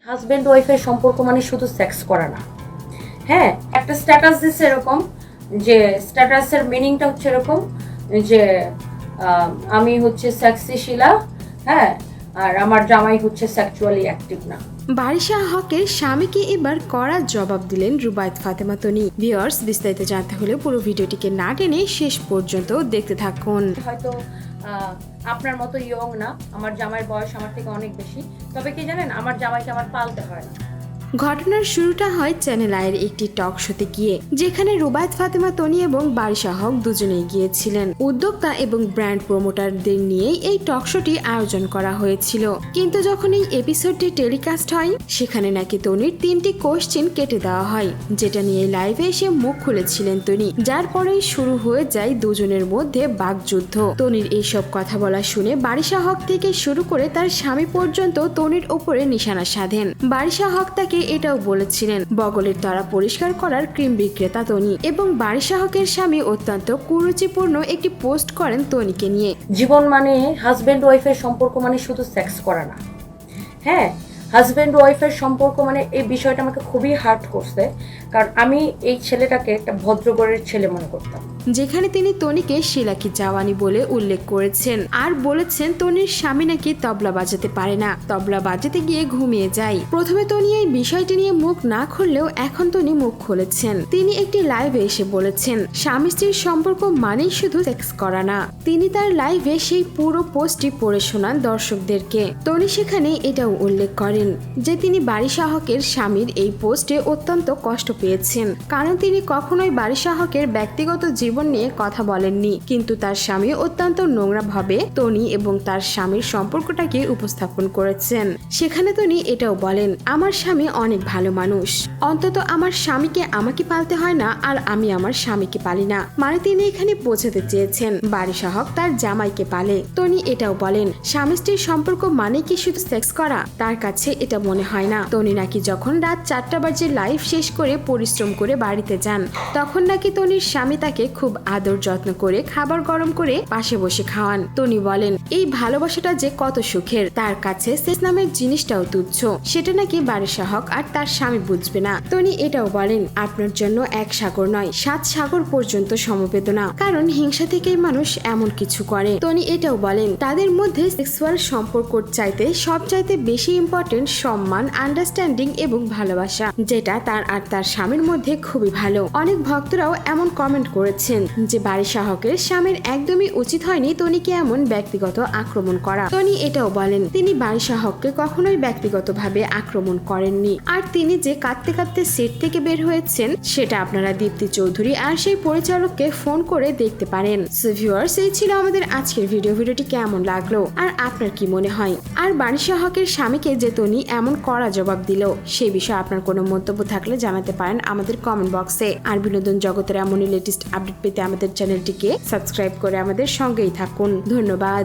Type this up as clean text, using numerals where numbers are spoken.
Husband ওয়াইফের সম্পর্ক মানে শুধু সেক্স করা না। হ্যাঁ, একটা স্ট্যাটাস দিচ্ছে এরকম, যে স্ট্যাটাসের মিনিংটা হচ্ছে এরকম যে আমি হচ্ছে সেক্সি শিলা, হ্যাঁ, আর আমার জামাই হচ্ছে সেক্সুয়ালি অ্যাক্টিভ না। বারিশা হকের স্বামীকে এবার কড়া জবাব দিলেন রুবায়েত ফাতেমা তনি। ভিউয়ার্স, বিস্তারিত জানতে হলে পুরো ভিডিওটিকে না টেনে শেষ পর্যন্ত দেখতে থাকুন। হয়তো আপনার মতো ইয়ং না, আমার জামাইয়ের বয়স আমার থেকে অনেক বেশি, তবে কি জানেন, আমার জামাইকে আমার পালতে হয় না। ঘটনার শুরুটা হয় চ্যানেল আইয়ের একটি টক শোতে গিয়ে, যেখানে রুবায়েত ফাতেমা তনি এবং বারিশা হক দুজনেই গিয়েছিলেন। উদ্যোক্তা এবং ব্র্যান্ড প্রমোটারদের নিয়েই এই টক শোটি আয়োজন করা হয়েছিল। কিন্তু যখন এই এপিসোডটি টেলিকাস্ট হয়, সেখানে নাকি তনির 3টি কোশ্চেন কেটে দেওয়া হয়, যেটা নিয়ে লাইভে এসে মুখ খুলেছিলেন তনি, যার পরেই শুরু হয়ে যায় দুজনের মধ্যে বাকযুদ্ধ। তনির এইসব কথা বলা শুনে বারিশা হক থেকে শুরু করে তার স্বামী পর্যন্ত তনির ওপরে নিশানা সাধেন। বারিশা হক তাকে এটাও বলেছিলেন বগলের তলা পরিষ্কার করার ক্রিম বিক্রেতা তনি, এবং বারিশা হকের স্বামী অত্যন্ত কুরুচিপূর্ণ একটি পোস্ট করেন তনিকে নিয়ে। জীবন মানে হাজব্যান্ড ওয়াইফের সম্পর্ক মানে শুধু সেক্স করা না। হ্যাঁ, হাজব্যান্ড ওয়াইফের সম্পর্ক মানে এই বিষয়টা আমাকে খুবই হার্ট করছে, কারণ আমি এই ছেলেটাকে একটা ভদ্রঘরের ছেলে মনে করতাম। যেখানে তিনি তনিকে শিলাকি জাওয়ানি বলে উল্লেখ করেছেন আর বলেছেন তনির স্বামী নাকি তবলা বাজাতে পারে না, তবলা বাজাতে গিয়ে ঘুমিয়ে যায়। প্রথমে তনি এই বিষয়টি নিয়ে মুখ না খুললেও এখন তনি মুখ খুলেছেন। তিনি একটি লাইভে এসে বলেছেন স্বামী স্ত্রীর সম্পর্ক মানেই শুধু সেক্স করা না। তিনি তার লাইভে সেই পুরো পোস্টটি পড়ে শোনান দর্শকদেরকে। তনি সেখানে এটাও উল্লেখ করেন যে তিনি বারিশা হকের স্বামীর এই পোস্টে অত্যন্ত কষ্ট পেয়েছেন, কারণ তিনি কখনোই বারিশা হকের ব্যক্তিগত জীবন নিয়ে কথা বলেননি, কিন্তু তার স্বামী অত্যন্ত নোংরাভাবে তনি এবং তার স্বামীর সম্পর্কটাকে উপস্থাপন করেছেন। সেখানে তনি এটাও বলেন, আমার স্বামী অনেক ভালো মানুষ, অন্তত আমার স্বামীকে আমাকে পালতে হয় না আর আমি আমার স্বামীকে পালি না। মানে তিনি এখানে বোঝাতে চেয়েছেন বারিশা হক তার জামাইকে পালে। তনি এটাও বলেন স্বামী স্ত্রীর সম্পর্ক মানে কি শুধু সেক্স করা, তার কাছে এটা মনে হয় না। তনি নাকি যখন রাত 4টা বাজে লাইভ শেষ করে পরিশ্রম করে বাড়িতে যান, তখন নাকি তনির স্বামী তাকে খুব আদর যত্ন করে খাবার গরম করে পাশে বসে খাওয়ান। তনি বলেন এই ভালোবাসাটা যে কত সুখের, তার কাছে সেক্স নামের জিনিসটাও তুচ্ছ, সেটা নাকি বারিশা হক আর তার স্বামী বুঝবে না। তনি এটাও বলেন আপনার জন্য 1 সাগর নয় 7 সাগর পর্যন্ত সমবেদনা, কারণ হিংসা থেকেই মানুষ এমন কিছু করে। তনি এটাও বলেন তাদের মধ্যে সেক্সুয়াল সম্পর্কর চাইতে সবচাইতে বেশি ইম্পর্টেন্ট সম্মান, আন্ডারস্ট্যান্ডিং এবং ভালোবাসা, যেটা তার আর তার স্বামীর মধ্যে খুবই ভালো। অনেক ভক্তরাও এমন কমেন্ট করেছেন যে বারিশা হকের স্বামীর একদমই উচিত হয়নি তনিকে এমন ব্যক্তিগত আক্রমণ করা। তনি এটাও বলেন তিনি বারিশা হককে কখনোই ব্যক্তিগতভাবে আক্রমণ করেননি, আর তিনি যে কাঁদতে কাঁদতে সেট থেকে বের হয়েছেন সেটা আপনারা দীপ্তি চৌধুরী আর সেই পরিচালককে ফোন করে দেখতে পারেন। সো ভিউয়ার্স, এই ছিল আমাদের আজকের ভিডিওটি কেমন লাগলো আর আপনার কি মনে হয়? আর বারিশা হকের স্বামীকে যে তনি এমন কড়া জবাব দিল, সেই বিষয়ে আপনার কোনো মন্তব্য থাকলে জানাতে পারেন আমাদের কমেন্ট বক্সে। আর বিনোদন জগতের এমনই লেটেস্ট আপডেট পেতে আমাদের চ্যানেলটিকে সাবস্ক্রাইব করে আমাদের সঙ্গেই থাকুন। ধন্যবাদ।